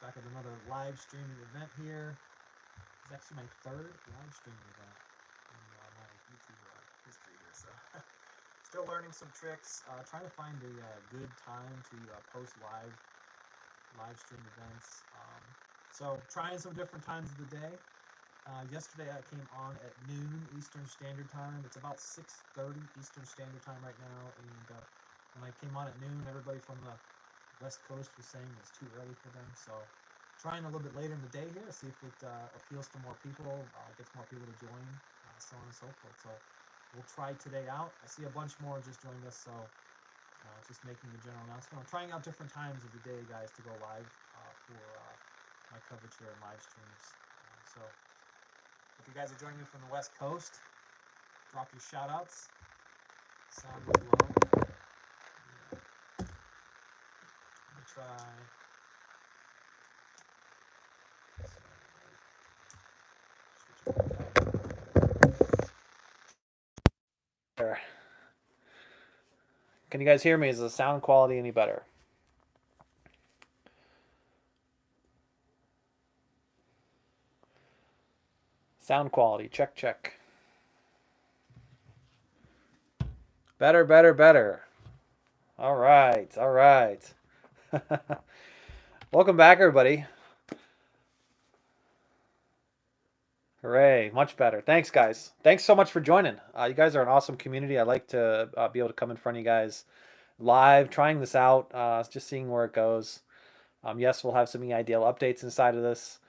Back with another live streaming event here. It's actually my third live streaming event in my YouTube history here. So still learning some tricks. Trying to find a good time to post live stream events. So trying some different times of the day. Yesterday I came on at noon Eastern Standard Time. It's about 6:30 Eastern Standard Time right now, and when I came on at noon, everybody from the West Coast was saying it's too early for them. So trying a little bit later in the day here, see if it appeals to more people, gets more people to join, so on and so forth. So we'll try today out. I see a bunch more just joined us, so just making the general announcement. I'm trying out different times of the day, guys, to go live for my coverage here and live streams. So if you guys are joining me from the West Coast, drop your shout outs. Sound is low. Let me try. Can you guys hear me? Is the sound quality any better? Sound quality, check, check. Better, better, better. All right, all right. Welcome back, everybody. Hooray, much better. Thanks, guys. Thanks so much for joining. You guys are an awesome community. I like to be able to come in front of you guys live, trying this out, just seeing where it goes. Yes, we'll have some EIDL updates inside of this.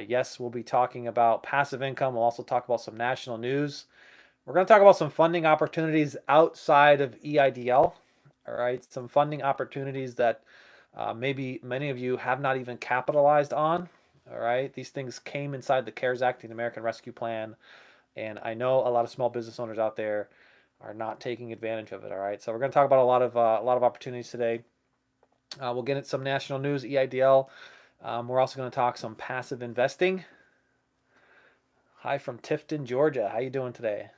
Yes, we'll be talking about passive income. We'll also talk about some national news. We're going to talk about some funding opportunities outside of EIDL. All right, some funding opportunities that maybe many of you have not even capitalized on. All right, these things came inside the CARES Act, the American Rescue Plan, and I know a lot of small business owners out there are not taking advantage of it. All right, so we're going to talk about a lot of opportunities today. We'll get into some national news, EIDL. We're also going to talk some passive investing. Hi from Tifton, Georgia. How you doing today?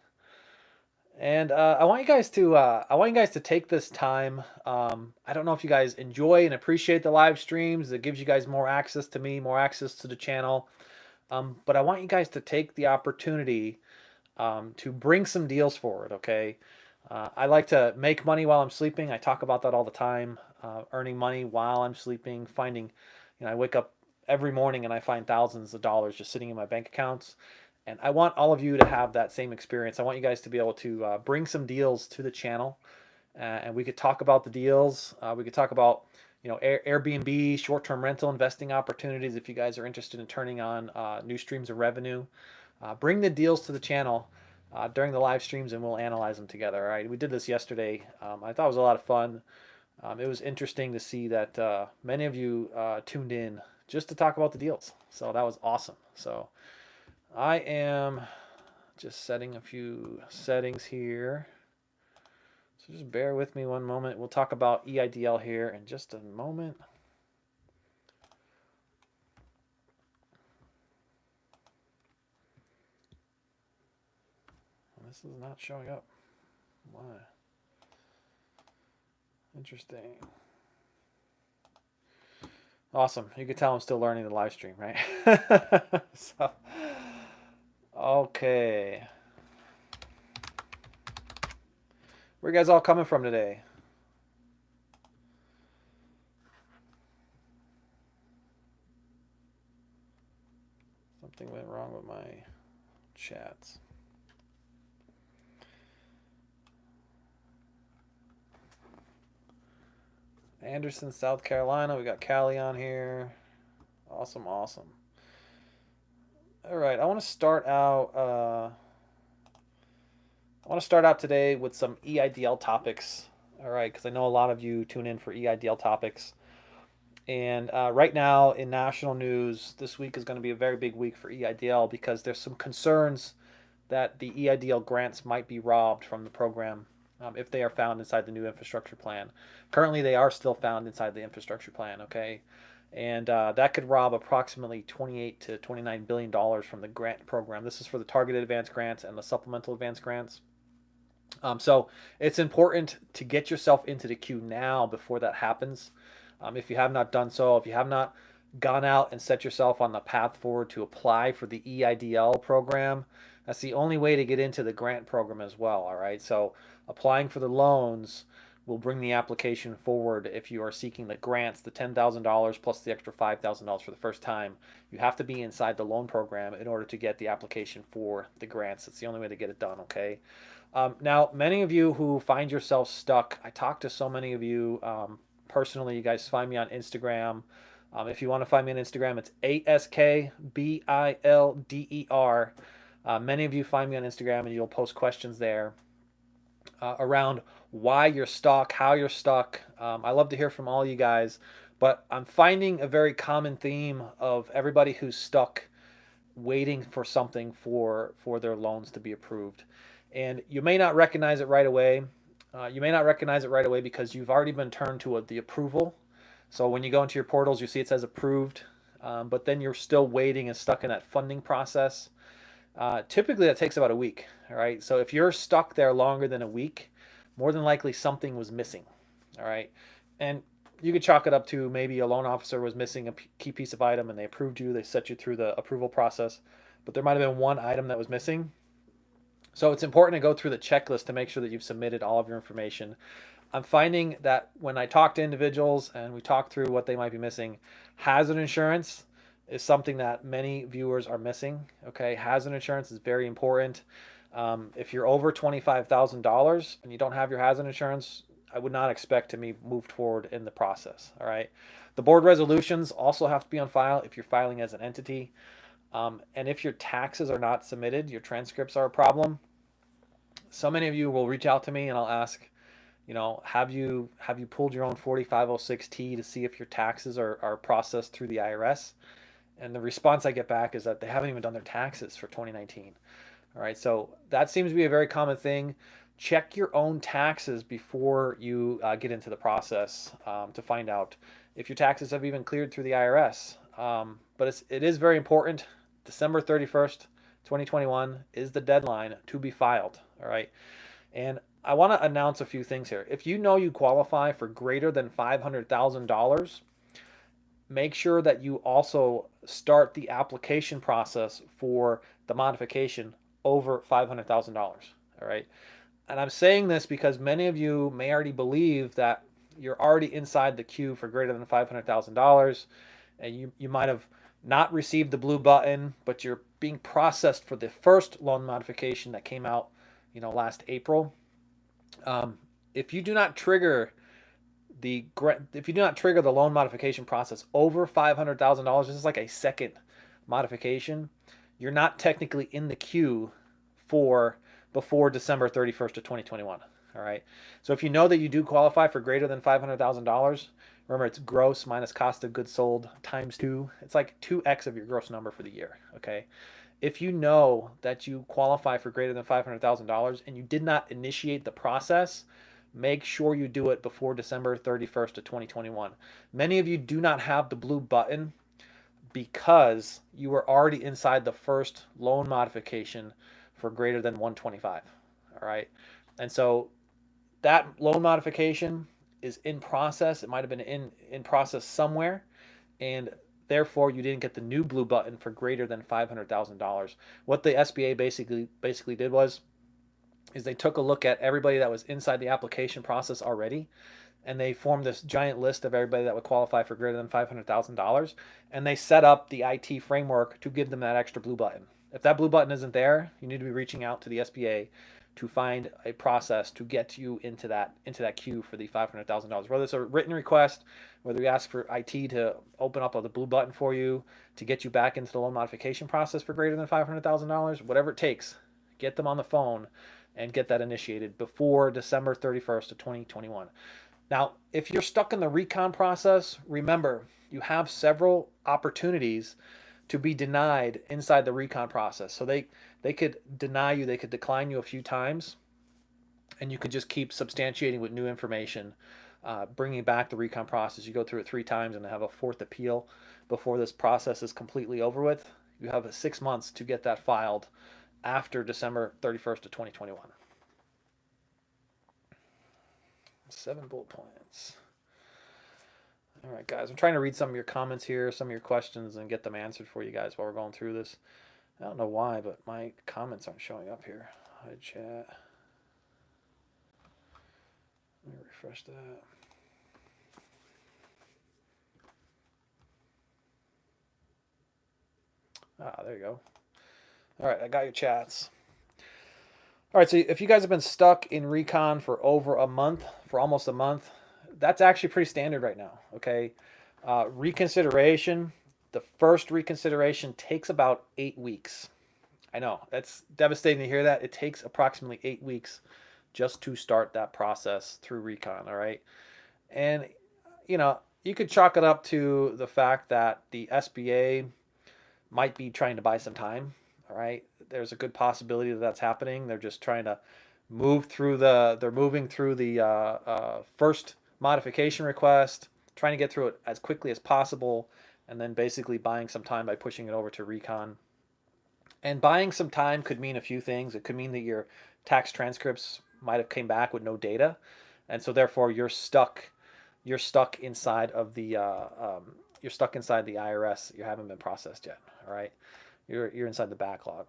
And I want you guys to take this time. I don't know if you guys enjoy and appreciate the live streams. It gives you guys more access to me, more access to the channel. But I want you guys to take the opportunity to bring some deals forward. Okay. I like to make money while I'm sleeping. I talk about that all the time. Earning money while I'm sleeping, finding, I wake up every morning and I find thousands of dollars just sitting in my bank accounts. And I want all of you to have that same experience. I want you guys to be able to bring some deals to the channel, and we could talk about the deals. We could talk about, Airbnb, short-term rental investing opportunities. If you guys are interested in turning on new streams of revenue, bring the deals to the channel during the live streams, and we'll analyze them together. All right, we did this yesterday. I thought it was a lot of fun. It was interesting to see that many of you tuned in just to talk about the deals. So that was awesome. So I am just setting a few settings here. So just bear with me one moment. We'll talk about EIDL here in just a moment. This is not showing up. Why? Interesting. Awesome. You can tell I'm still learning the live stream, right? So, okay. Where are you guys all coming from today? Something went wrong with my chats. Anderson, South Carolina. We got Callie on here. Awesome, awesome. All right, I want to start out. Today with some EIDL topics. All right, because I know a lot of you tune in for EIDL topics. And right now in national news, this week is going to be a very big week for EIDL because there's some concerns that the EIDL grants might be robbed from the program if they are found inside the new infrastructure plan. Currently, they are still found inside the infrastructure plan, okay? And that could rob approximately $28 to $29 billion from the grant program. This is for the targeted advance grants and the supplemental advance grants. So it's important to get yourself into the queue now before that happens. If you have not done so, if you have not gone out and set yourself on the path forward to apply for the EIDL program, that's the only way to get into the grant program as well. All right. So applying for the loans will bring the application forward if you are seeking the grants, the $10,000 plus the extra $5,000 for the first time. You have to be inside the loan program in order to get the application for the grants. It's the only way to get it done. Okay. Now, many of you who find yourself stuck, I talk to so many of you personally. You guys find me on Instagram. If you want to find me on Instagram, it's ASKBILDER. Many of you find me on Instagram and you'll post questions there around why you're stuck, how you're stuck. I love to hear from all you guys, but I'm finding a very common theme of everybody who's stuck waiting for something for their loans to be approved. And you may not recognize it right away. You may not recognize it right away because you've already been turned to the approval. So when you go into your portals, you see it says approved, but then you're still waiting and stuck in that funding process. Typically, that takes about a week. All right. So if you're stuck there longer than a week, more than likely something was missing. All right. And you could chalk it up to maybe a loan officer was missing a key piece of item and they approved you. They set you through the approval process, but there might have been one item that was missing. So it's important to go through the checklist to make sure that you've submitted all of your information. I'm finding that when I talk to individuals and we talk through what they might be missing, hazard insurance is something that many viewers are missing. Okay, hazard insurance is very important. If you're over $25,000 and you don't have your hazard insurance, I would not expect to be moved forward in the process. All right. The board resolutions also have to be on file if you're filing as an entity. And if your taxes are not submitted, your transcripts are a problem. So many of you will reach out to me and I'll ask, have you pulled your own 4506T to see if your taxes are processed through the IRS? And the response I get back is that they haven't even done their taxes for 2019. All right, so that seems to be a very common thing. Check your own taxes before you get into the process to find out if your taxes have even cleared through the IRS. But it is very important. December 31st, 2021 is the deadline to be filed. All right, and I want to announce a few things here. If you know you qualify for greater than $500,000, make sure that you also start the application process for the modification over $500,000. All right. And I'm saying this because many of you may already believe that you're already inside the queue for greater than $500,000, and you might have not received the blue button, but you're being processed for the first loan modification that came out, last April. If you do not trigger the loan modification process over $500,000, this is like a second modification, you're not technically in the queue for before December 31st of 2021. All right. So if you know that you do qualify for greater than $500,000, remember it's gross minus cost of goods sold times 2. It's like 2x of your gross number for the year. Okay. If you know that you qualify for greater than $500,000 and you did not initiate the process, make sure you do it before December 31st of 2021. Many of you do not have the blue button because you were already inside the first loan modification for greater than 125. All right. And so that loan modification is in process. It might have been in process somewhere, and therefore you didn't get the new blue button for greater than $500,000. What the SBA basically did is they took a look at everybody that was inside the application process already, and they formed this giant list of everybody that would qualify for greater than $500,000, and they set up the IT framework to give them that extra blue button. If that blue button isn't there, you need to be reaching out to the SBA to find a process to get you into that queue for the $500,000. Whether it's a written request, whether we ask for IT to open up the blue button for you to get you back into the loan modification process for greater than $500,000, whatever it takes, get them on the phone and get that initiated before December 31st of 2021. Now, if you're stuck in the recon process, remember you have several opportunities to be denied inside the recon process. So they could deny you, they could decline you a few times, and you could just keep substantiating with new information, bringing back the recon process. You go through it 3 times and have a 4th appeal before this process is completely over with. You have 6 months to get that filed after December 31st of 2021. 7 bullet points. All right, guys, I'm trying to read some of your comments here, some of your questions, and get them answered for you guys while we're going through this. I don't know why, but my comments aren't showing up here. Hi, chat. Let me refresh that. Ah, there you go. All right, I got your chats. All right, so if you guys have been stuck in recon for over a month, for almost a month, that's actually pretty standard right now, okay? Reconsideration, the first reconsideration takes about 8 weeks. I know, that's devastating to hear that. It takes approximately 8 weeks just to start that process through recon, all right? And, you know, you could chalk it up to the fact that the SBA might be trying to buy some time, all right? There's a good possibility that that's happening. They're just trying to they're moving through the first modification request, trying to get through it as quickly as possible, and then basically buying some time by pushing it over to recon. And buying some time could mean a few things. It could mean that your tax transcripts might have came back with no data, and so therefore you're stuck. You're stuck inside of the you're stuck inside the IRS. You haven't been processed yet. All right, you're inside the backlog.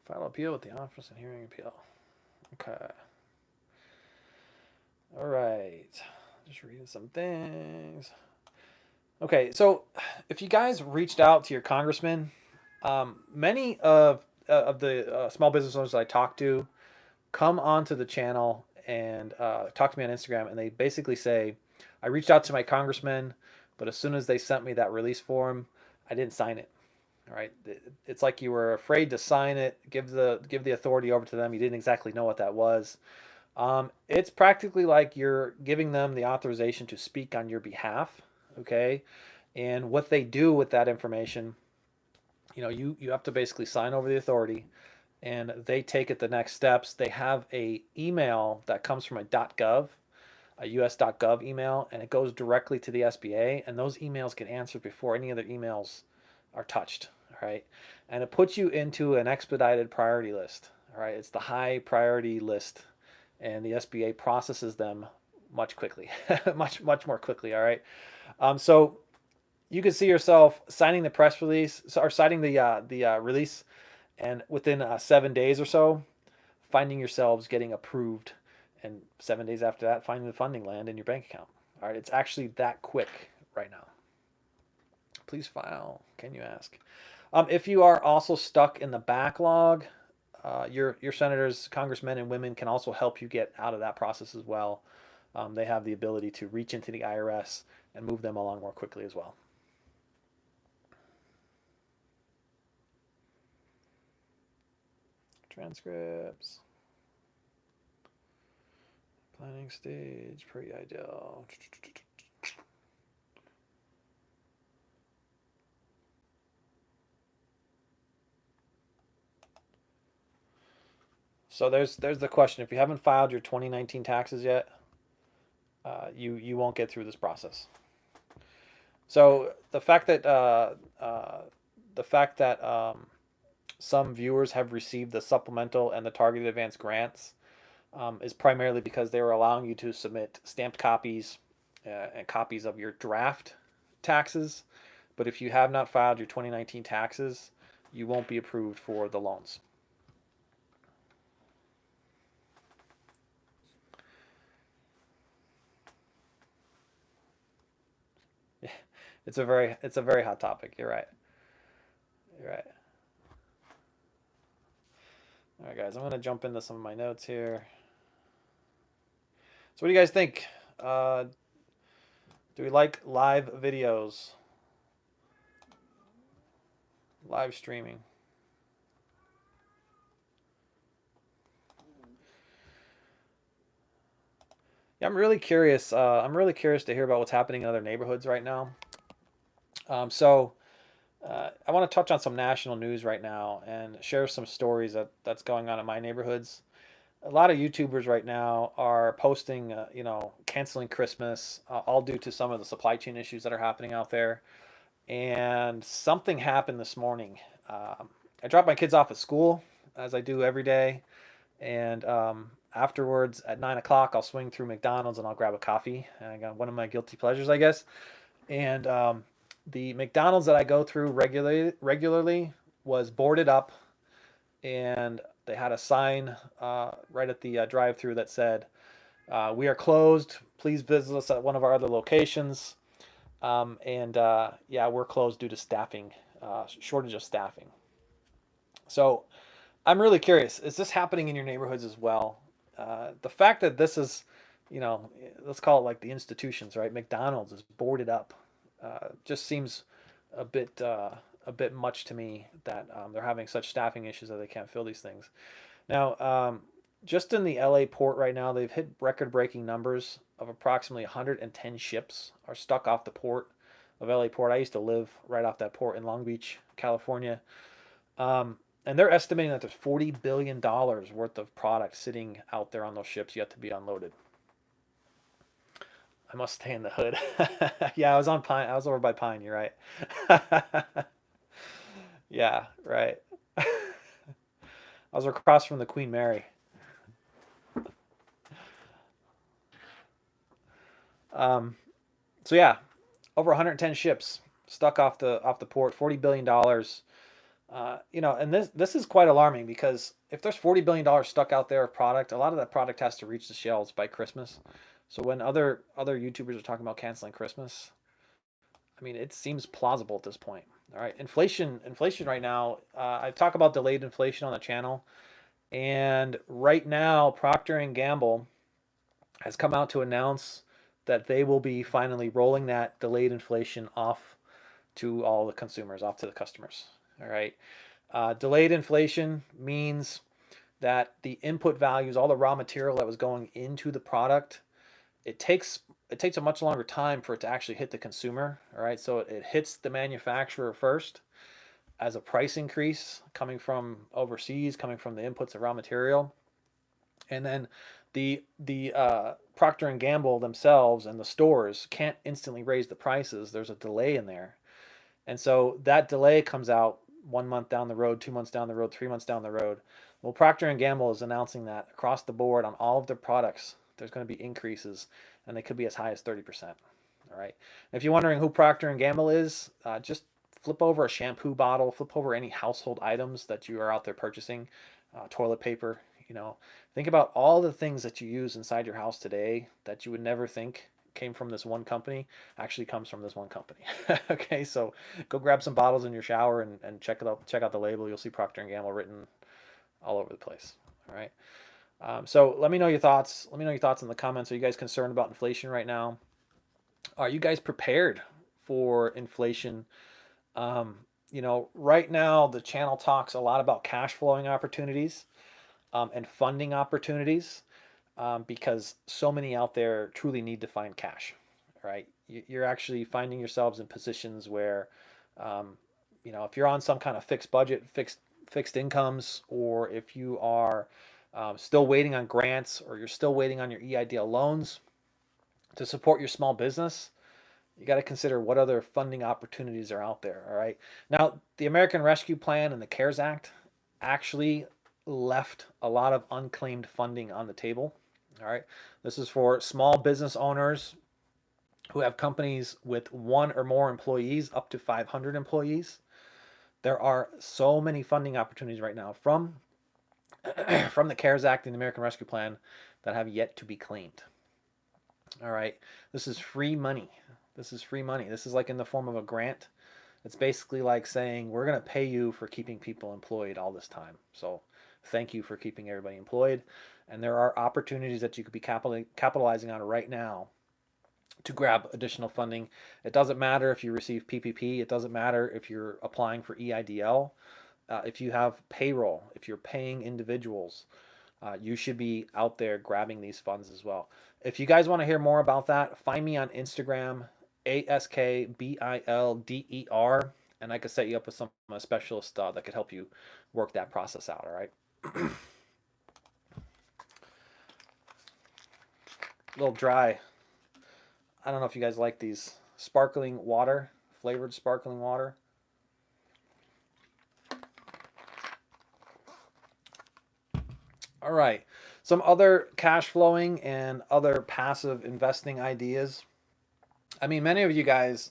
File appeal with the office and hearing appeal. Okay. All right. Just reading some things. Okay, so if you guys reached out to your congressman, many of the small business owners I talk to come onto the channel and talk to me on Instagram, and they basically say, I reached out to my congressman, but as soon as they sent me that release form, I didn't sign it. All right, it's like you were afraid to sign it, give the authority over to them. You didn't exactly know what that was. It's practically like you're giving them the authorization to speak on your behalf. Okay, and what they do with that information, you have to basically sign over the authority, and they take it the next steps. They have a email that comes from a .gov, a US.gov email, and it goes directly to the SBA, and those emails get answered before any other emails are touched. All right, and it puts you into an expedited priority list. All right, it's the high priority list, and the SBA processes them much quickly, much more quickly. All right, so you can see yourself signing the press release or signing the release, and within 7 days or so, finding yourselves getting approved, and 7 days after that, finding the funding land in your bank account. All right, it's actually that quick right now. Please file. Can you ask? If you are also stuck in the backlog, your senators, congressmen, and women can also help you get out of that process as well. They have the ability to reach into the IRS and move them along more quickly as well. Transcripts. Planning stage, pre-EIDL. So there's the question. If you haven't filed your 2019 taxes yet, you won't get through this process. So the fact that some viewers have received the supplemental and the targeted advance grants is primarily because they were allowing you to submit stamped copies and copies of your draft taxes. But if you have not filed your 2019 taxes, you won't be approved for the loans. It's a very hot topic. You're right. You're right. All right, guys. I'm gonna jump into some of my notes here. So, what do you guys think? Do we like live videos? Live streaming? Yeah, I'm really curious. I'm really curious to hear about what's happening in other neighborhoods right now. I want to touch on some national news right now and share some stories that's going on in my neighborhoods. A lot of YouTubers right now are posting, canceling Christmas, all due to some of the supply chain issues that are happening out there. And something happened this morning. I dropped my kids off at school, as I do every day, and afterwards at 9 o'clock, I'll swing through McDonald's and I'll grab a coffee. And I got one of my guilty pleasures, I guess. And the McDonald's that I go through regularly was boarded up, and they had a sign right at the drive-through that said, "We are closed. Please visit us at one of our other locations." Yeah, we're closed due to staffing, shortage of staffing. So I'm really curious, is this happening in your neighborhoods as well? The fact that this is, let's call it like the institutions, right? McDonald's is boarded up. Just seems a bit much to me that they're having such staffing issues that they can't fill these things. Now, just in the LA port right now, they've hit record-breaking numbers of approximately 110 ships are stuck off the port of LA port. I used to live right off that port in Long Beach, California. And they're estimating that there's $40 billion worth of product sitting out there on those ships yet to be unloaded. I must stay in the hood. Yeah, I was on Pine. I was over by Pine. You're right. Yeah, right. I was across from the Queen Mary. So yeah, over 110 ships stuck off the port. $40 billion. And this is quite alarming, because if there's $40 billion stuck out there of product, a lot of that product has to reach the shelves by Christmas. So when other YouTubers are talking about canceling Christmas, I mean, it seems plausible at this point. All right, inflation right now. I talk about delayed inflation on the channel, and right now Procter and Gamble has come out to announce that they will be finally rolling that delayed inflation off to all the consumers, off to the customers. All right. Delayed inflation means that the input values, all the raw material that was going into the product, it takes a much longer time for it to actually hit the consumer. All right. So it hits the manufacturer first as a price increase coming from overseas, coming from the inputs of raw material. And then the Procter and Gamble themselves and the stores can't instantly raise the prices. There's a delay in there. And so that delay comes out 1 month down the road, 2 months down the road, 3 months down the road. Well, Procter and Gamble is announcing that across the board on all of their products, there's going to be increases, and they could be as high as 30%. All right. And if you're wondering who Procter and Gamble is, just flip over a shampoo bottle, flip over any household items that you are out there purchasing, toilet paper. Think about all the things that you use inside your house today that you would never think came from this one company, actually comes from this one company. Okay, so go grab some bottles in your shower and check out the label. You'll see Procter and Gamble written all over the place. All right. So let me know your thoughts. Let me know your thoughts in the comments. Are you guys concerned about inflation right now? Are you guys prepared for inflation? Right now the channel talks a lot about cash flowing opportunities and funding opportunities. Because so many out there truly need to find cash, right? You're actually finding yourselves in positions where, if you're on some kind of fixed budget, fixed incomes, or if you are still waiting on grants, or you're still waiting on your EIDL loans to support your small business, you got to consider what other funding opportunities are out there. All right. Now, the American Rescue Plan and the CARES Act actually left a lot of unclaimed funding on the table. All right. This is for small business owners who have companies with 1 or more employees, up to 500 employees. There are so many funding opportunities right now from the CARES Act and the American Rescue Plan that have yet to be claimed. All right. This is free money. This is free money. This is like in the form of a grant. It's basically like saying, we're going to pay you for keeping people employed all this time. So thank you for keeping everybody employed. And there are opportunities that you could be capitalizing on right now to grab additional funding. It doesn't matter if you receive PPP. It doesn't matter if you're applying for EIDL. If you have payroll, if you're paying individuals, you should be out there grabbing these funds as well. If you guys want to hear more about that, find me on Instagram, ASKBILDER, and I could set you up with some specialist that could help you work that process out. All right. A little dry. I don't know if you guys like these sparkling water, flavored sparkling water. All right. Some other cash flowing and other passive investing ideas. I mean, many of you guys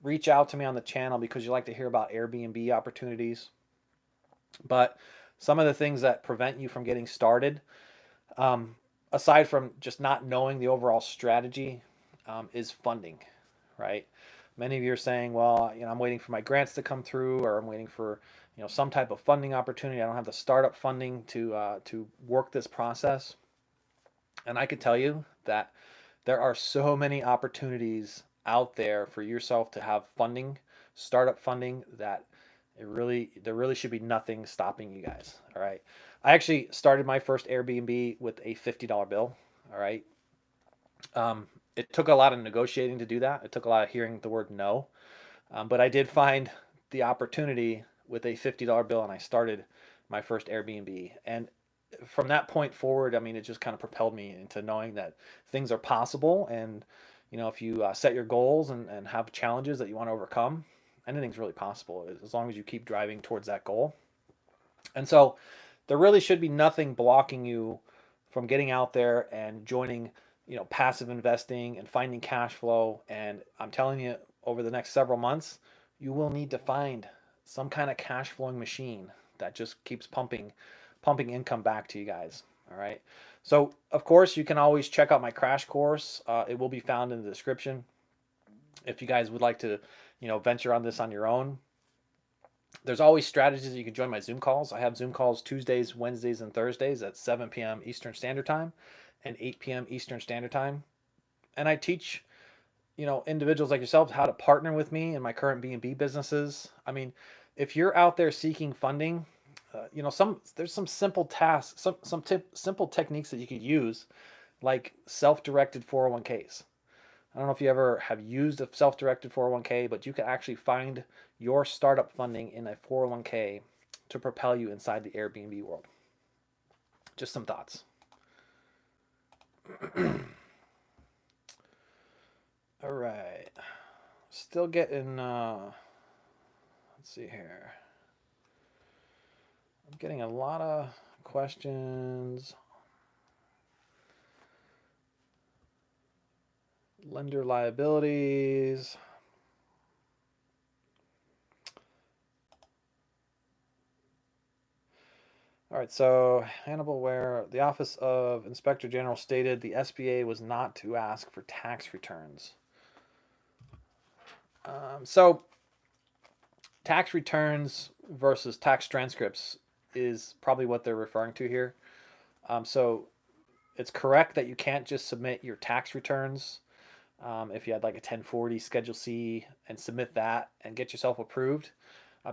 reach out to me on the channel because you like to hear about Airbnb opportunities. But some of the things that prevent you from getting started, um, aside from just not knowing the overall strategy, is funding, right? Many of you are saying, well, I'm waiting for my grants to come through, or I'm waiting for, some type of funding opportunity. I don't have the startup funding to work this process. And I could tell you that there are so many opportunities out there for yourself to have funding, startup funding, that there really should be nothing stopping you guys. All right. I actually started my first Airbnb with a $50 bill. All right. It took a lot of negotiating to do that. It took a lot of hearing the word no. But I did find the opportunity with a $50 bill, and I started my first Airbnb. And from that point forward, I mean, it just kind of propelled me into knowing that things are possible. And, if you set your goals and have challenges that you want to overcome, anything's really possible as long as you keep driving towards that goal. And so there really should be nothing blocking you from getting out there and joining, passive investing and finding cash flow. And I'm telling you, over the next several months, you will need to find some kind of cash flowing machine that just keeps pumping income back to you guys. All right. So of course you can always check out my crash course. It will be found in the description. If you guys would like to, venture on this on your own, there's always strategies. You can join my Zoom calls. I have Zoom calls Tuesdays, Wednesdays, and Thursdays at 7 p.m. Eastern Standard Time and 8 p.m. Eastern Standard Time. And I teach, individuals like yourselves how to partner with me in my current B&B businesses. I mean, if you're out there seeking funding, there's some simple tasks, simple techniques that you could use, like self-directed 401ks. I don't know if you ever have used a self-directed 401k, but you can actually find your startup funding in a 401k to propel you inside the Airbnb world. Just some thoughts. All right. Still getting, let's see here. I'm getting a lot of questions. Lender liabilities. All right, so Hannibal Ware, the Office of Inspector General stated the SBA was not to ask for tax returns. So tax returns versus tax transcripts is probably what they're referring to here. So it's correct that you can't just submit your tax returns if you had like a 1040 Schedule C and submit that and get yourself approved,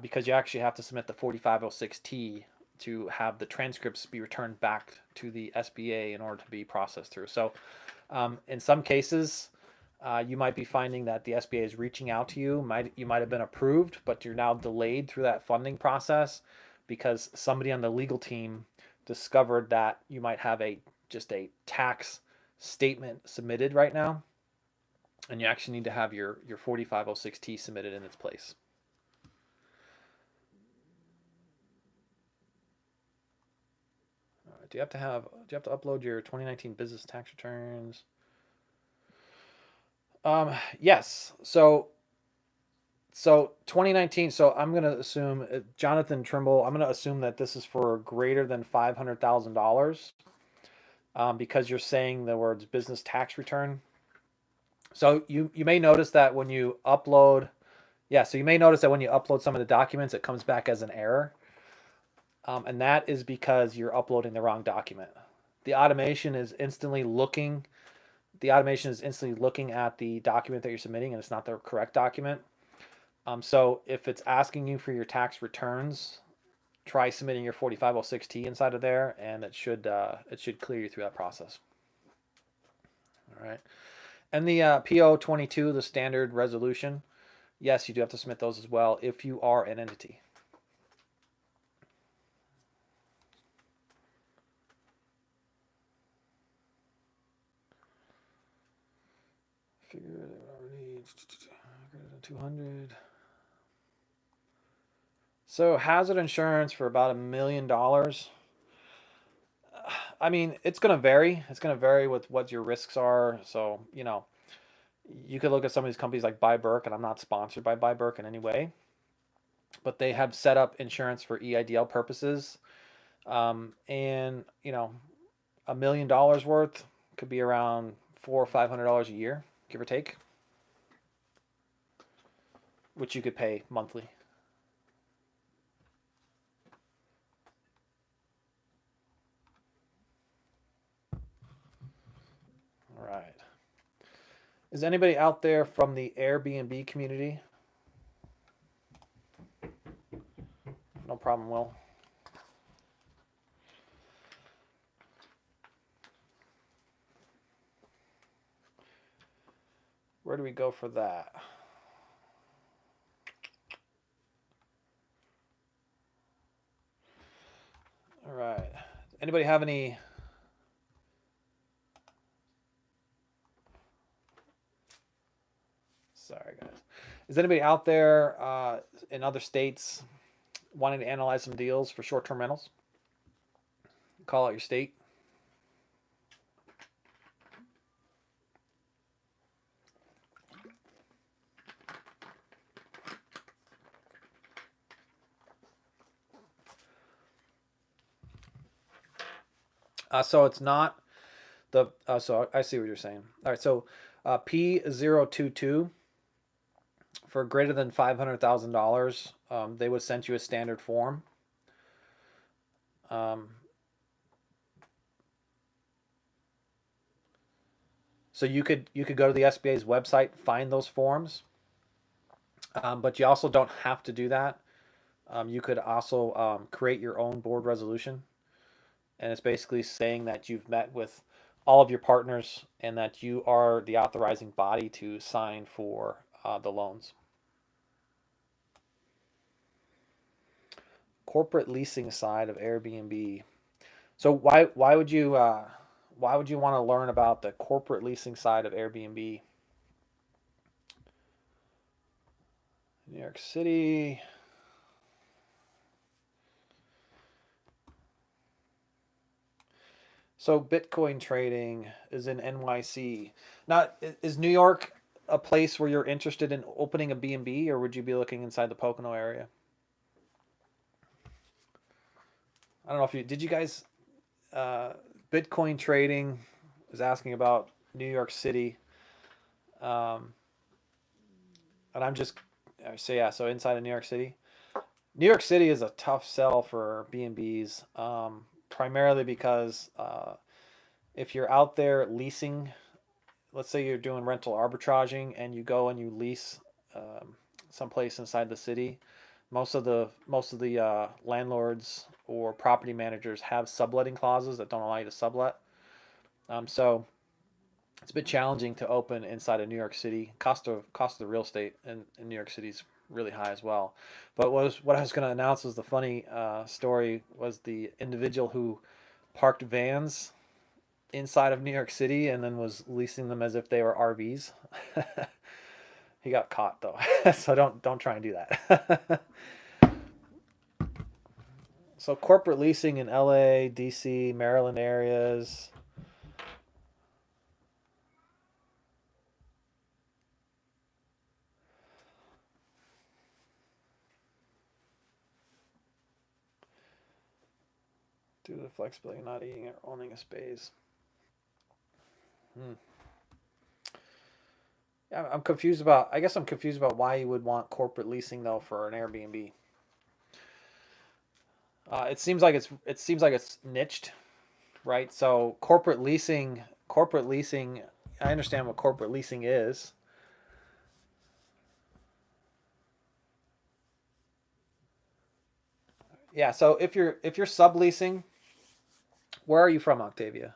because you actually have to submit the 4506T to have the transcripts be returned back to the SBA in order to be processed through. So in some cases, you might be finding that the SBA is reaching out to you. You might have been approved, but you're now delayed through that funding process because somebody on the legal team discovered that you might have just a tax statement submitted right now, and you actually need to have your 4506T submitted in its place. Do you have to upload your 2019 business tax returns? Yes. So 2019. So I'm going to assume Jonathan Trimble. I'm going to assume that this is for greater than $500,000, because you're saying the words business tax return. So you may notice that when you upload, so you may notice that when you upload some of the documents, it comes back as an error. And that is because you're uploading the wrong document. The automation is instantly looking at the document that you're submitting, and it's not the correct document. So if it's asking you for your tax returns, try submitting your 4506T inside of there, and it should clear you through that process. All right. And the PO22, the standard resolution, yes, you do have to submit those as well if you are an entity. Figure already greater than 200. So hazard insurance for about $1 million. I mean, it's going to vary. It's going to vary with what your risks are. So, you could look at some of these companies like Buy Burke, and I'm not sponsored by Buy Burke in any way, but they have set up insurance for EIDL purposes. And $1 million worth could be around $400 or $500 a year, give or take, which you could pay monthly. All right. Is anybody out there from the Airbnb community? No problem, Will. Where do we go for that? All right. Anybody have any? Sorry, guys. Is anybody out there in other states wanting to analyze some deals for short-term rentals? Call out your state. So it's not the. So I see what you're saying. All right. So P022 for greater than $500,000, they would send you a standard form. So you could go to the SBA's website, find those forms, but you also don't have to do that. You could also create your own board resolution, and it's basically saying that you've met with all of your partners and that you are the authorizing body to sign for the loans. Corporate leasing side of Airbnb. So why would you want to learn about the corporate leasing side of Airbnb? New York City. So Bitcoin trading is in NYC. Now, is New York a place where you're interested in opening a B&B, or would you be looking inside the Pocono area? I don't know if did you guys, Bitcoin trading is asking about New York City. And I'm just, yeah, so inside of New York City. New York City is a tough sell for B&Bs, primarily because if you're out there leasing, let's say you're doing rental arbitraging and you go and you lease someplace inside the city, most of the landlords or property managers have subletting clauses that don't allow you to sublet. So it's a bit challenging to open inside of New York City. Cost of the real estate in New York City is really high as well. But what I was going to announce was the funny story was the individual who parked vans inside of New York City and then was leasing them as if they were RVs. He got caught though, so don't try and do that. So corporate leasing in LA, DC, Maryland areas. Due to the flexibility of not eating or owning a space. Yeah, I'm confused about. I guess I'm confused about why you would want corporate leasing though for an Airbnb. It seems like it's niched, right? So corporate leasing. I understand what corporate leasing is. Yeah. So if you're subleasing, where are you from, Octavia?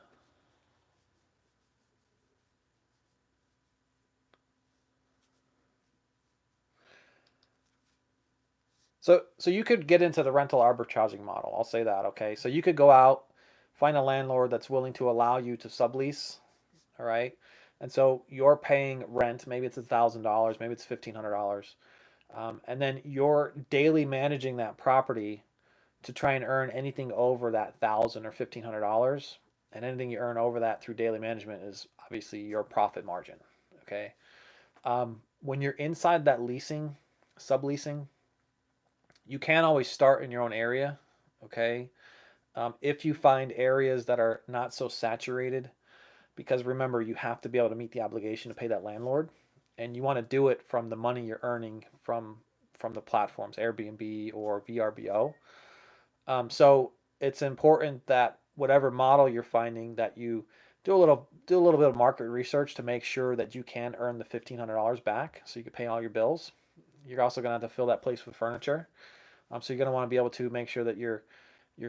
So you could get into the rental arbitraging model. I'll say that. Okay. So you could go out, find a landlord that's willing to allow you to sublease. All right. And so you're paying rent. Maybe it's $1,000. Maybe it's $1,500. And then you're daily managing that property to try and earn anything over that $1,000 or $1,500. and anything you earn over that through daily management is obviously your profit margin. Okay. When you're inside that leasing, subleasing, you can always start in your own area. Okay. If you find areas that are not so saturated, because remember, you have to be able to meet the obligation to pay that landlord, and you want to do it from the money you're earning from the platforms, Airbnb or VRBO. So it's important that whatever model you're finding, that you do a little bit of market research to make sure that you can earn the $1,500 back, so you can pay all your bills. You're also going to have to fill that place with furniture, so you're going to want to be able to make sure that you're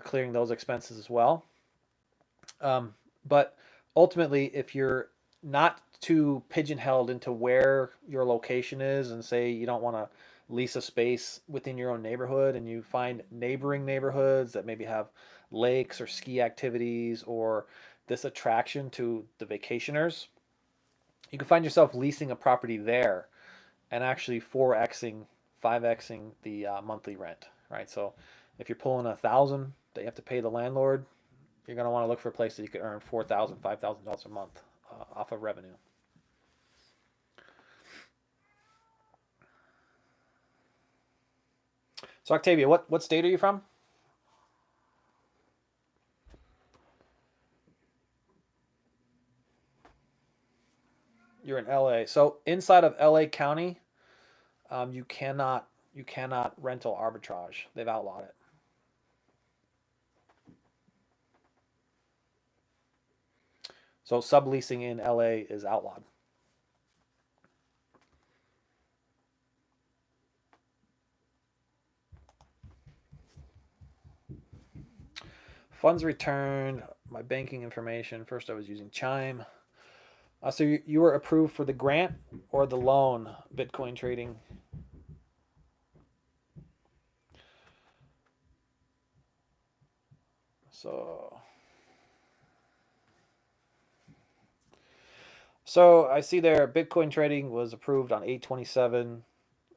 clearing those expenses as well. But ultimately, if you're not too pigeonholed into where your location is, and say you don't want to lease a space within your own neighborhood, and you find neighboring neighborhoods that maybe have lakes or ski activities or this attraction to the vacationers, you can find yourself leasing a property there and actually 4xing, 5xing the monthly rent, right? So if you're pulling 1,000 that you have to pay the landlord, you're going to want to look for a place that you can earn $4,000, $5,000 a month off of revenue. So Octavia, what state are you from? You're in LA. So inside of LA County, you cannot rental arbitrage. They've outlawed it. So subleasing in LA is outlawed. Funds returned. My banking information. First, I was using Chime. So you were approved for the grant or the loan, Bitcoin trading. So I see there Bitcoin trading was approved on 8/27.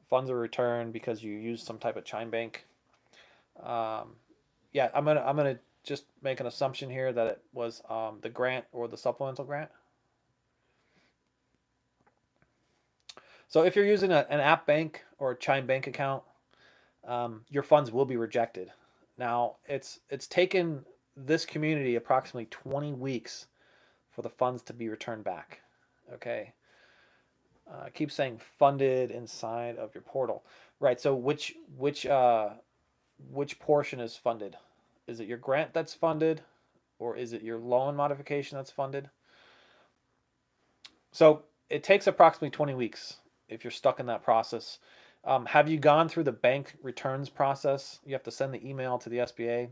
Funds are returned because you used some type of Chime Bank. Um, yeah, I'm gonna just make an assumption here that it was the grant or the supplemental grant. So if you're using an app bank or a Chime Bank account, your funds will be rejected. Now it's taken this community approximately 20 weeks for the funds to be returned back. Okay. Keep saying funded inside of your portal. Right. So which portion is funded? Is it your grant that's funded, or is it your loan modification that's funded? So it takes approximately 20 weeks if you're stuck in that process. Have you gone through the bank returns process? You have to send the email to the SBA.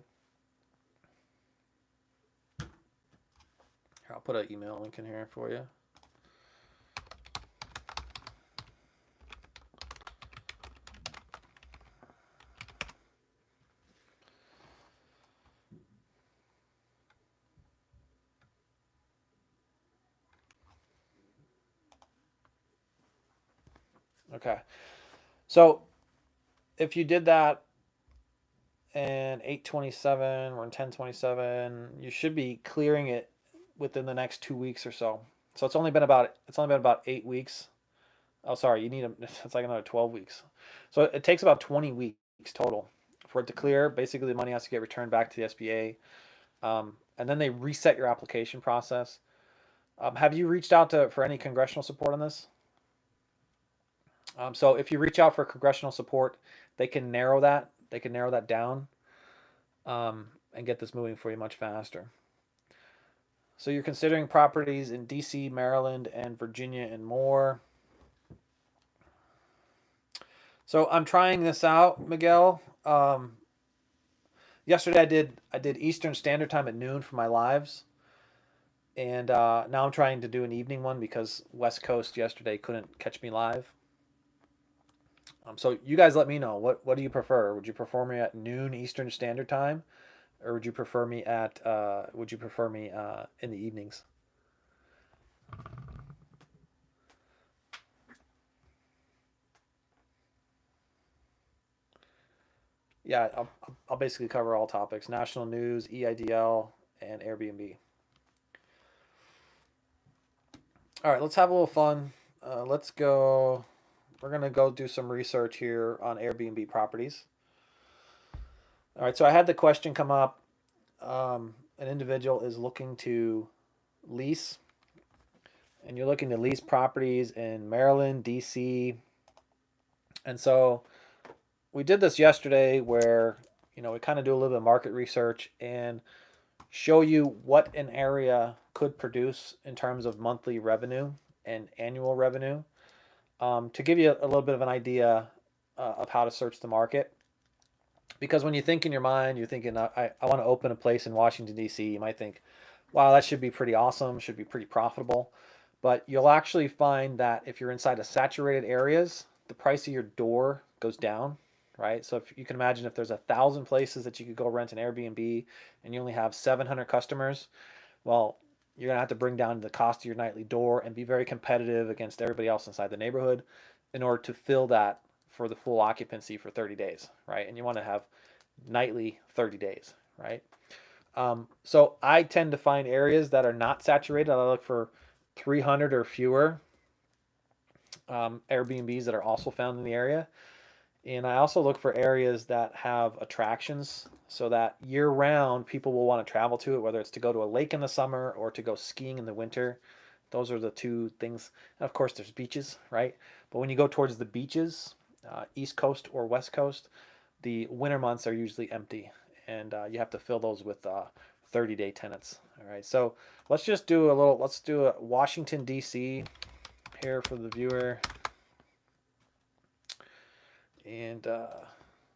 Here, I'll put an email link in here for you. Okay. So if you did that in 8/27, we're in 10/27, you should be clearing it within the next 2 weeks or so. So it's only been about 8 weeks. Oh, sorry, you need it's like another 12 weeks. So it takes about 20 weeks total for it to clear. Basically, the money has to get returned back to the SBA, and then they reset your application process. Have you reached out to for any congressional support on this? So if you reach out for congressional support, they can narrow that. They can narrow that down, and get this moving for you much faster. So you're considering properties in DC, Maryland, and Virginia, and more. So I'm trying this out, Miguel. Yesterday I did Eastern Standard Time at noon for my lives, and now I'm trying to do an evening one because West Coast yesterday couldn't catch me live. So you guys let me know, what do you prefer? Would you prefer me at noon Eastern Standard Time, or would you prefer me in the evenings? Yeah, I'll basically cover all topics: national news, EIDL, and Airbnb. All right, let's have a little fun. Let's go. We're gonna go do some research here on Airbnb properties. All right, so I had the question come up. An individual is looking to lease, and you're looking to lease properties in Maryland, DC, and so we did this yesterday where we kind of do a little bit of market research and show you what an area could produce in terms of monthly revenue and annual revenue, to give you a little bit of an idea of how to search the market. Because when you think in your mind, you're thinking, I want to open a place in Washington, D.C., you might think, wow, that should be pretty awesome, should be pretty profitable. But you'll actually find that if you're inside of saturated areas, the price of your door goes down, right? So if you can imagine, if there's 1,000 places that you could go rent an Airbnb and you only have 700 customers, well, you're going to have to bring down the cost of your nightly door and be very competitive against everybody else inside the neighborhood in order to fill that for the full occupancy for 30 days, right? And you want to have nightly 30 days, right? So I tend to find areas that are not saturated. I look for 300 or fewer Airbnbs that are also found in the area. And I also look for areas that have attractions so that year round people will want to travel to it, whether it's to go to a lake in the summer or to go skiing in the winter. Those are the two things. And of course, there's beaches, right? But when you go towards the beaches, East Coast or West Coast, the winter months are usually empty, and you have to fill those with 30-day tenants. All right, so let's just do a little. Let's do a Washington D.C. here for the viewer, and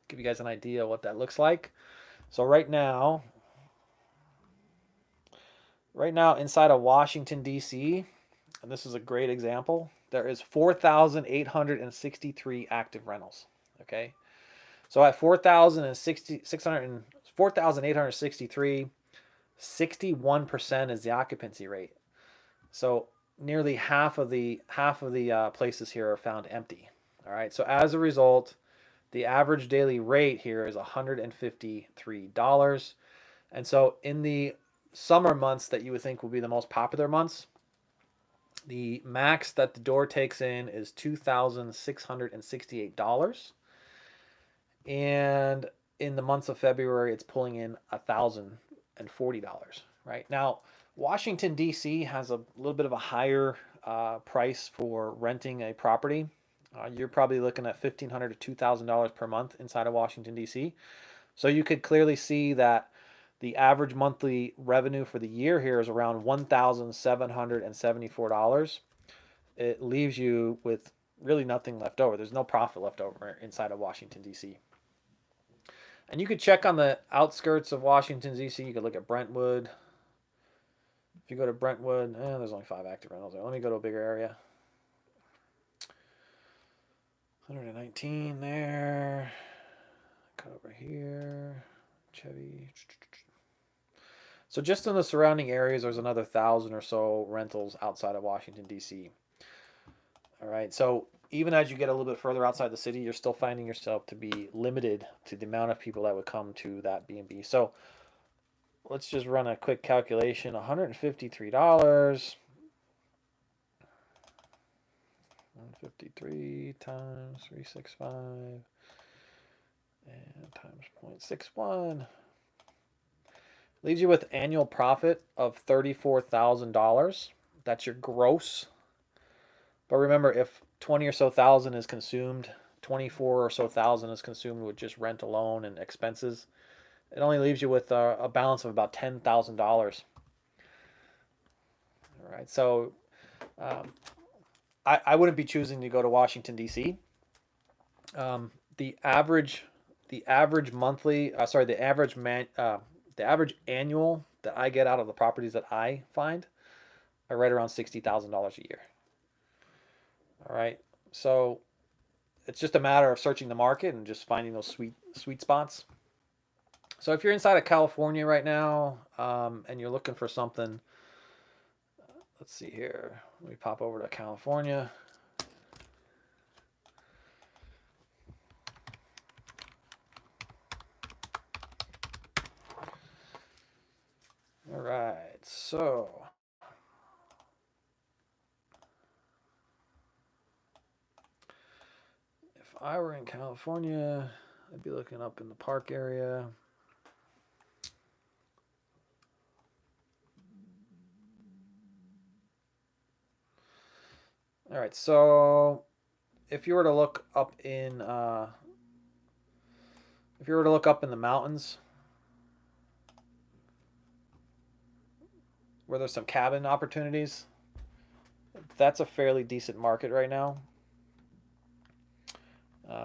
give you guys an idea of what that looks like. So right now inside of Washington D.C., and this is a great example, there is 4,863 active rentals. Okay, so at 4,863, 61% is the occupancy rate. So nearly half of the places here are found empty. All right. So as a result, the average daily rate here is $153. And so in the summer months that you would think will be the most popular months, the max that the door takes in is $2,668. And in the months of February, it's pulling in $1,040. Right now, Washington D.C. has a little bit of a higher price for renting a property. You're probably looking at $1,500 to $2,000 per month inside of Washington D.C. So you could clearly see that the average monthly revenue for the year here is around $1,774. It leaves you with really nothing left over. There's no profit left over inside of Washington D.C. And you could check on the outskirts of Washington, D.C. You could look at Brentwood. If you go to Brentwood, there's only 5 active rentals there. Let me go to a bigger area. 119 there. Cut over here. Chevy. So just in the surrounding areas, there's another 1,000 or so rentals outside of Washington, D.C. All right, so even as you get a little bit further outside the city, you're still finding yourself to be limited to the amount of people that would come to that B&B. So let's just run a quick calculation. $153. 153 times 365 and times 0.61 leaves you with annual profit of $34,000. That's your gross. But remember, if 20 or so thousand is consumed, 24 or so thousand is consumed with just rent alone and expenses, it only leaves you with a balance of about $10,000. All right, so I wouldn't be choosing to go to Washington D.C. The average monthly, the average annual that I get out of the properties that I find are right around $60,000 a year. All right, so it's just a matter of searching the market and just finding those sweet spots. So if you're inside of California right now, and you're looking for something, let's see here. Let me pop over to California. All right, so I were in California, I'd be looking up in the park area. All right, so if you were to look up in the mountains where there's some cabin opportunities, that's a fairly decent market right now.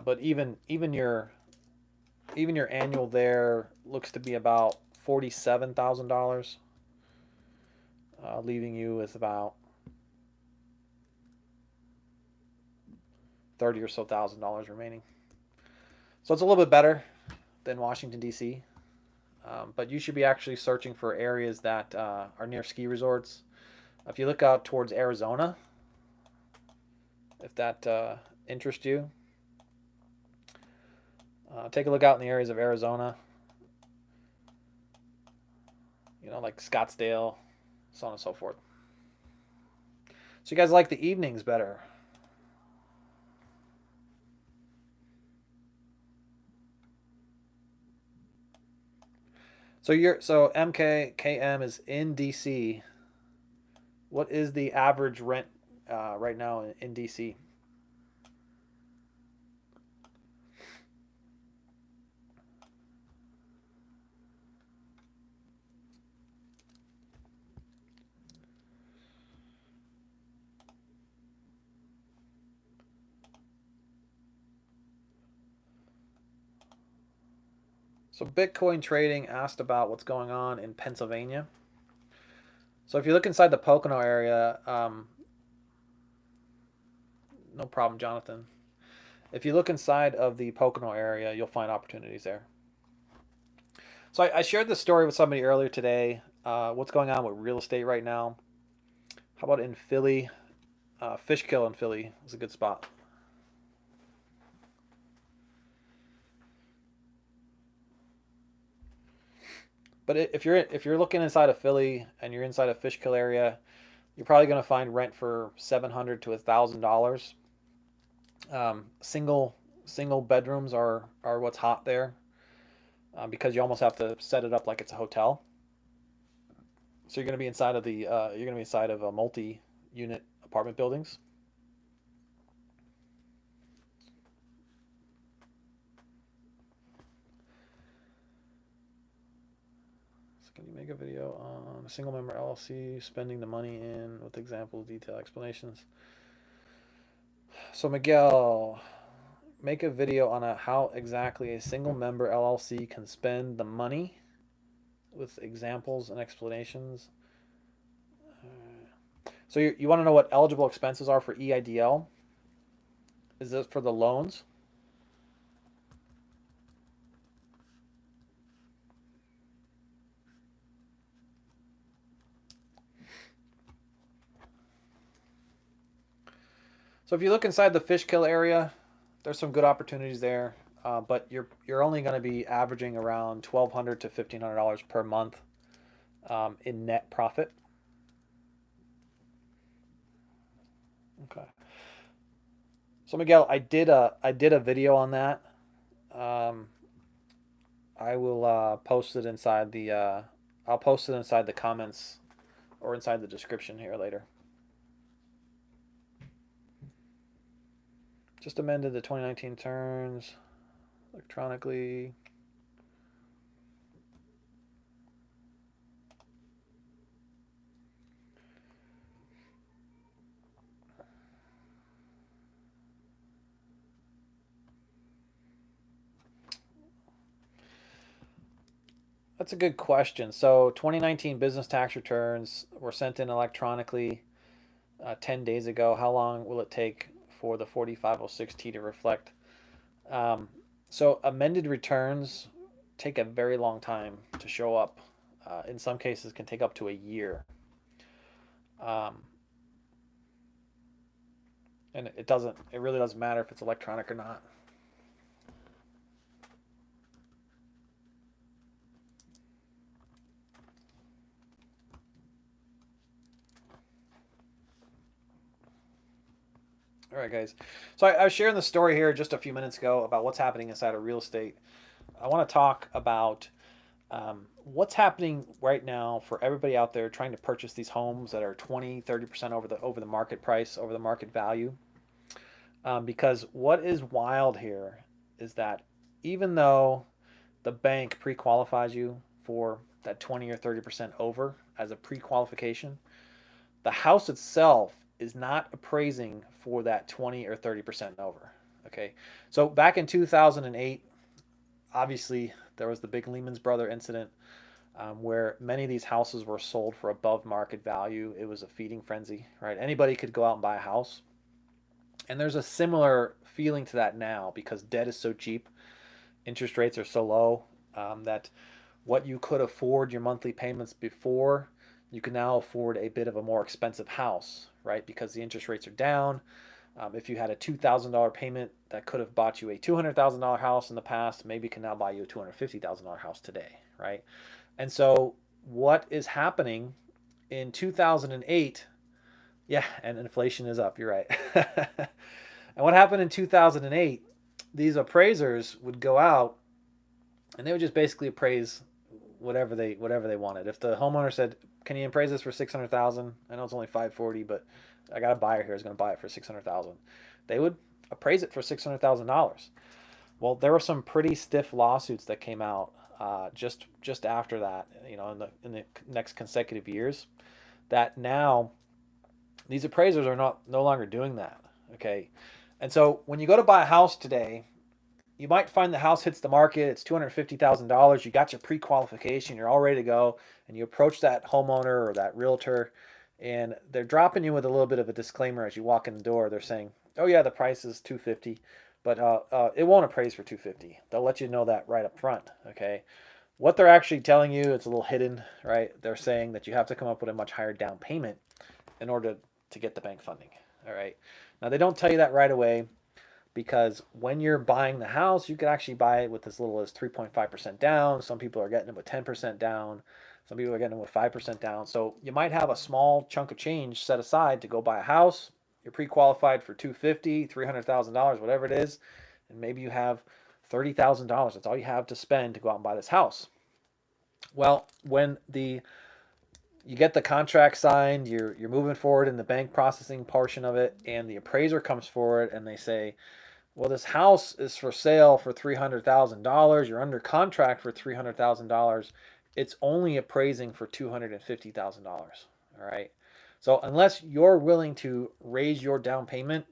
But even your annual there looks to be about $47,000, leaving you with about 30 or so $1,000 remaining. So it's a little bit better than Washington D.C. But you should be actually searching for areas that are near ski resorts. If you look out towards Arizona, if that interests you, take a look out in the areas of Arizona. You know, like Scottsdale, so on and so forth. So you guys like the evenings better? So MKKM is in DC. What is the average rent right now in DC? So Bitcoin Trading asked about what's going on in Pennsylvania. So if you look inside the Pocono area, no problem, Jonathan. If you look inside of the Pocono area, you'll find opportunities there. So I shared this story with somebody earlier today. What's going on with real estate right now? How about in Philly? Fishkill in Philly is a good spot. But if you're looking inside of Philly and you're inside a Fishkill area, you're probably going to find rent for $700 to $1,000. Single bedrooms are what's hot there, because you almost have to set it up like it's a hotel. So you're going to be inside of a multi-unit apartment buildings. So can you make a video on a single member LLC spending the money in with examples, detailed explanations? So Miguel, make a video on how exactly a single member LLC can spend the money with examples and explanations. So you want to know what eligible expenses are for EIDL? Is this for the loans? So if you look inside the Fishkill area, there's some good opportunities there, but you're only going to be averaging around $1,200 to $1,500 per month in net profit. Okay. So Miguel, I did a video on that. Um, I will post it inside the I'll post it inside the comments or inside the description here later. Just amended the 2019 turns electronically. That's a good question. So 2019 business tax returns were sent in electronically 10 days ago. How long will it take for the 4506T to reflect? Um, so amended returns take a very long time to show up. In some cases, can take up to a year. Um, and it really doesn't matter if it's electronic or not. All right, guys. So I was sharing the story here just a few minutes ago about what's happening inside of real estate. I want to talk about what's happening right now for everybody out there trying to purchase these homes that are 20, 30% over the market price, over the market value. Because what is wild here is that even though the bank pre-qualifies you for that 20 or 30% over as a pre-qualification, the house itself is not appraising for that 20 or 30% over. Okay. So back in 2008, obviously there was the big Lehman Brothers incident, where many of these houses were sold for above market value. It was a feeding frenzy, right? Anybody could go out and buy a house. And there's a similar feeling to that now because debt is so cheap, interest rates are so low, that what you could afford your monthly payments before, you can now afford a bit of a more expensive house, right? Because the interest rates are down. If you had a $2,000 payment that could have bought you a $200,000 house in the past, maybe can now buy you a $250,000 house today, right? And so what is happening in 2008? Yeah, and inflation is up. You're right. And what happened in 2008? These appraisers would go out and they would just basically appraise whatever they wanted. If the homeowner said, "Can you appraise this for 600,000?" I know it's only 540, but I got a buyer here who's going to buy it for 600,000. They would appraise it for $600,000. Well, there were some pretty stiff lawsuits that came out just after that, in the next consecutive years. That now these appraisers are no longer doing that. Okay, and so when you go to buy a house today, you might find the house hits the market. It's $250,000. You got your pre-qualification. You're all ready to go, and you approach that homeowner or that realtor, and they're dropping you with a little bit of a disclaimer as you walk in the door. They're saying, "Oh yeah, the price is 250, but it won't appraise for 250." They'll let you know that right up front. Okay, what they're actually telling you, it's a little hidden, right? They're saying that you have to come up with a much higher down payment in order to get the bank funding. All right. Now they don't tell you that right away, because when you're buying the house, you could actually buy it with as little as 3.5% down. Some people are getting it with 10% down. Some people are getting it with 5% down. So you might have a small chunk of change set aside to go buy a house. You're pre-qualified for $250,000, $300,000, whatever it is, and maybe you have $30,000. That's all you have to spend to go out and buy this house. Well, when you get the contract signed, you're moving forward in the bank processing portion of it, and the appraiser comes forward and they say, "Well, this house is for sale for $300,000. You're under contract for $300,000. It's only appraising for $250,000." All right. So unless you're willing to raise your down payment,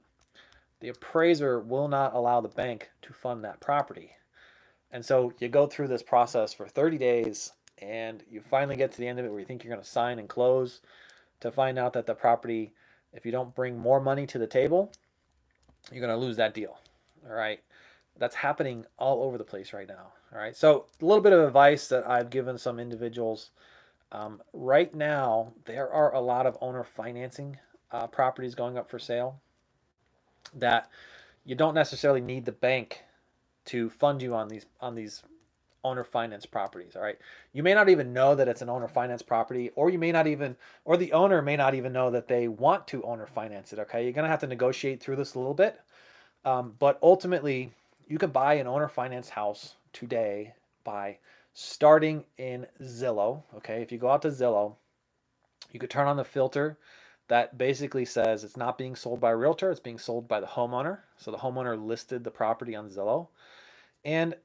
the appraiser will not allow the bank to fund that property. And so you go through this process for 30 days and you finally get to the end of it where you think you're going to sign and close, to find out that the property, if you don't bring more money to the table, you're going to lose that deal. All right. That's happening all over the place right now. All right. So a little bit of advice that I've given some individuals. Right now, there are a lot of owner financing properties going up for sale that you don't necessarily need the bank to fund you on these owner finance properties. All right. You may not even know that it's an owner finance property, or the owner may not even know that they want to owner finance it. Okay. You're going to have to negotiate through this a little bit. But ultimately, you can buy an owner finance house today by starting in Zillow. Okay. If you go out to Zillow, you could turn on the filter that basically says it's not being sold by a realtor, it's being sold by the homeowner. So the homeowner listed the property on Zillow. And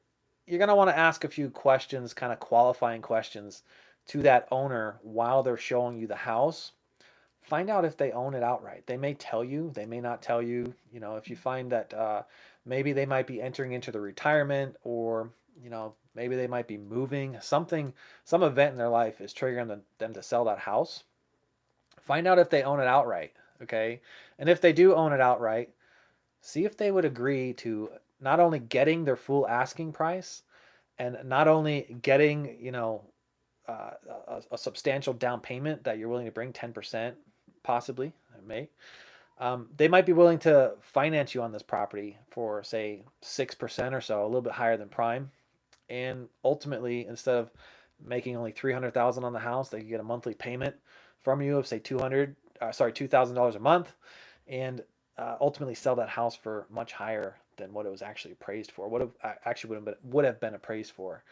you're going to want to ask a few questions, kind of qualifying questions to that owner while they're showing you the house. Find out if they own it outright. They may tell you, they may not tell you. If you find that maybe they might be entering into the retirement, or maybe they might be moving, some event in their life is triggering them to sell that house. Find out if they own it outright. Okay. And if they do own it outright, see if they would agree to not only getting their full asking price, and not only getting a substantial down payment that you're willing to bring, 10% possibly, they might be willing to finance you on this property for, say, 6% or so, a little bit higher than prime. And ultimately, instead of making only $300,000 on the house, they can get a monthly payment from you of, say, $2,000 a month. And ultimately sell that house for much higher than what it was actually appraised for, what it actually would have been appraised for.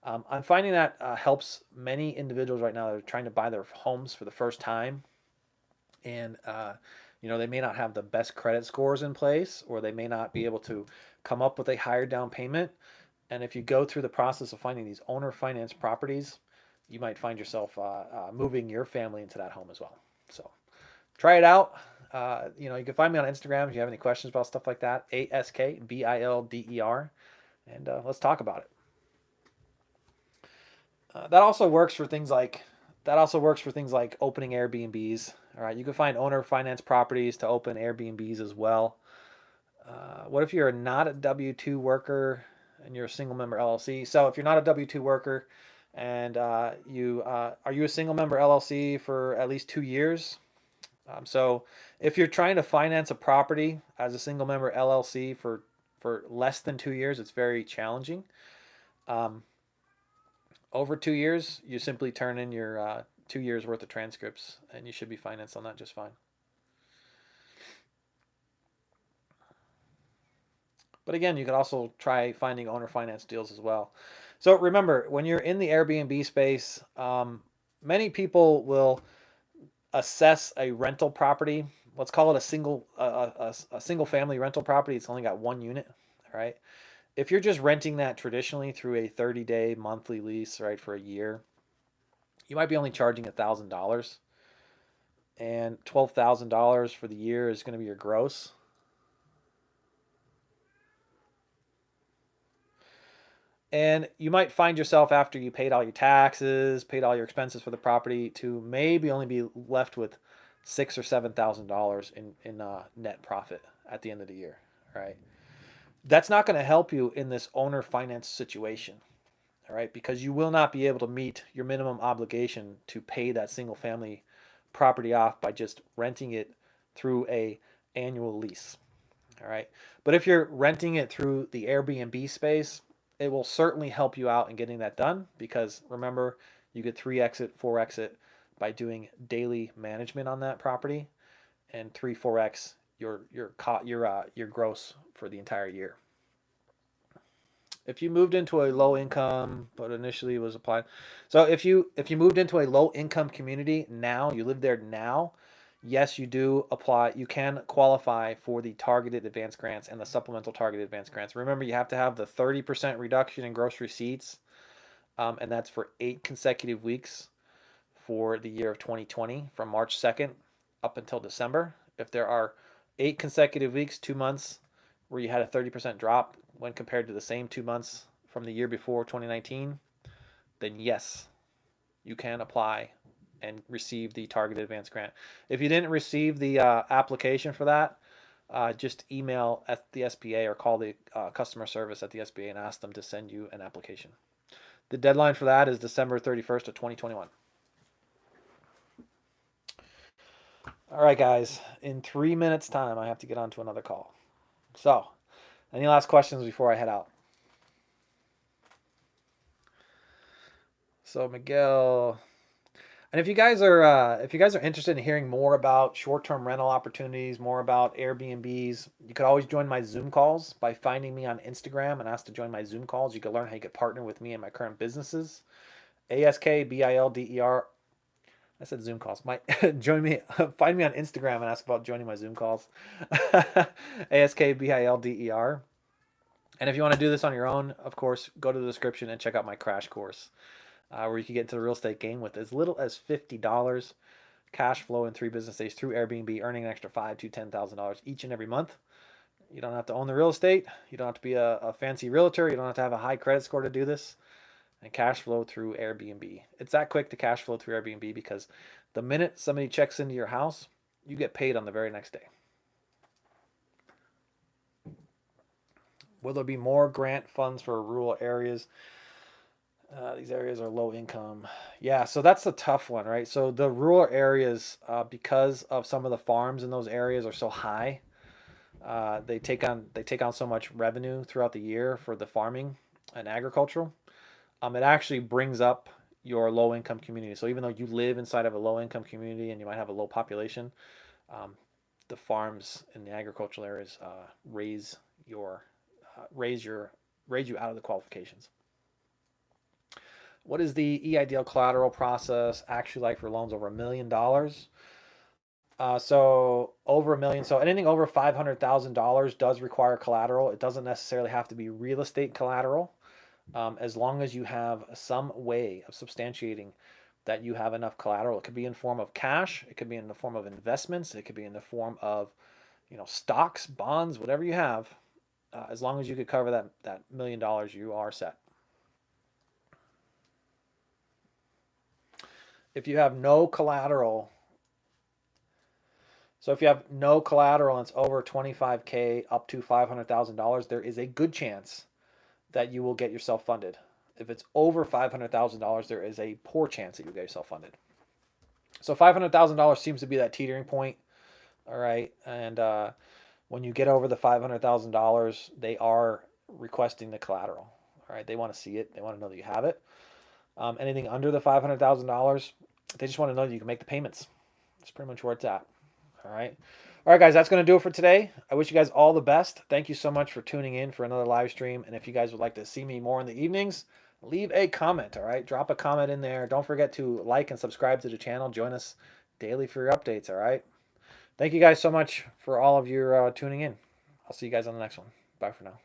I'm finding that helps many individuals right now that are trying to buy their homes for the first time, and they may not have the best credit scores in place, or they may not be able to come up with a higher down payment. And if you go through the process of finding these owner finance properties, you might find yourself moving your family into that home as well. So try it out. You can find me on Instagram if you have any questions about stuff like that. AskBilder, and let's talk about it. That also works for things like opening Airbnbs. All right, you can find owner finance properties to open Airbnbs as well. What if you're not a W-2 worker and you're a single member LLC? So if you're not a W-2 worker and are you a single member LLC for at least 2 years? So if you're trying to finance a property as a single member LLC for less than 2 years, it's very challenging. Over 2 years, you simply turn in your 2 years worth of transcripts, and you should be financed on that just fine. But again, you can also try finding owner finance deals as well. So remember, when you're in the Airbnb space, many people will assess a rental property. Let's call it a single family rental property. It's only got one unit, all right? If you're just renting that traditionally through a 30-day monthly lease, right, for a year, you might be only charging $1,000, and $12,000 for the year is going to be your gross. And you might find yourself, after you paid all your taxes, paid all your expenses for the property, to maybe only be left with $6,000 or $7,000 in net profit at the end of the year, right? That's not going to help you in this owner finance situation, all right? Because you will not be able to meet your minimum obligation to pay that single family property off by just renting it through a annual lease, all right? But if you're renting it through the Airbnb space, it will certainly help you out in getting that done, because remember, you get 3 exit, 4 exit by doing daily management on that property, and 3-4x your gross for the entire year. If you moved into a low income, but initially was applied, so if you moved into a low income community now, you live there now, yes, you do apply. You can qualify for the targeted advance grants and the supplemental targeted advance grants. Remember, you have to have the 30% reduction in gross receipts, and that's for 8 consecutive weeks for the year of 2020, from March 2nd up until December. If there are 8 consecutive weeks, 2 months, where you had a 30% drop when compared to the same 2 months from the year before, 2019, then yes, you can apply and receive the targeted advance grant. If you didn't receive the application for that, just email at the SBA or call the customer service at the SBA and ask them to send you an application. The deadline for that is December 31st of 2021. All right, guys. In 3 minutes' time, I have to get on to another call. So, any last questions before I head out? So, Miguel, and if you guys are interested in hearing more about short-term rental opportunities, more about Airbnbs, you could always join my Zoom calls by finding me on Instagram and ask to join my Zoom calls. You can learn how you can partner with me in my current businesses. AskBilder. I said Zoom calls. Join me. Find me on Instagram and ask about joining my Zoom calls. AskBilder. And if you want to do this on your own, of course, go to the description and check out my crash course, where you can get into the real estate game with as little as $50 cash flow in 3 business days through Airbnb, earning an extra $5,000 to $10,000 each and every month. You don't have to own the real estate. You don't have to be a fancy realtor. You don't have to have a high credit score to do this. And cash flow through Airbnb. It's that quick to cash flow through Airbnb, because the minute somebody checks into your house, you get paid on the very next day. Will there be more grant funds for rural areas? These areas are low income. Yeah, so that's a tough one, right? So the rural areas, because of some of the farms in those areas are so high, they take on so much revenue throughout the year for the farming and agricultural. It actually brings up your low income community. So even though you live inside of a low income community and you might have a low population, the farms in the agricultural areas raise you out of the qualifications. What is the EIDL collateral process actually like for loans over $1 million? So over $1 million, so anything over $500,000 does require collateral. It doesn't necessarily have to be real estate collateral, as long as you have some way of substantiating that you have enough collateral. It could be in form of cash, it could be in the form of investments, it could be in the form of, stocks, bonds, whatever you have. As long as you could cover that $1 million, you are set. If you have no collateral, so if you have no collateral and it's over 25K up to $500,000, there is a good chance that you will get yourself funded. If it's over $500,000, there is a poor chance that you'll get yourself funded. So $500,000 seems to be that teetering point. All right. And when you get over the $500,000, they are requesting the collateral. All right. They want to see it. They want to know that you have it. Anything under the $500,000, they just want to know that you can make the payments. That's pretty much where it's at. All right. All right, guys, that's going to do it for today. I wish you guys all the best. Thank you so much for tuning in for another live stream. And if you guys would like to see me more in the evenings, leave a comment. All right. Drop a comment in there. Don't forget to like and subscribe to the channel. Join us daily for your updates. All right. Thank you guys so much for all of your tuning in. I'll see you guys on the next one. Bye for now.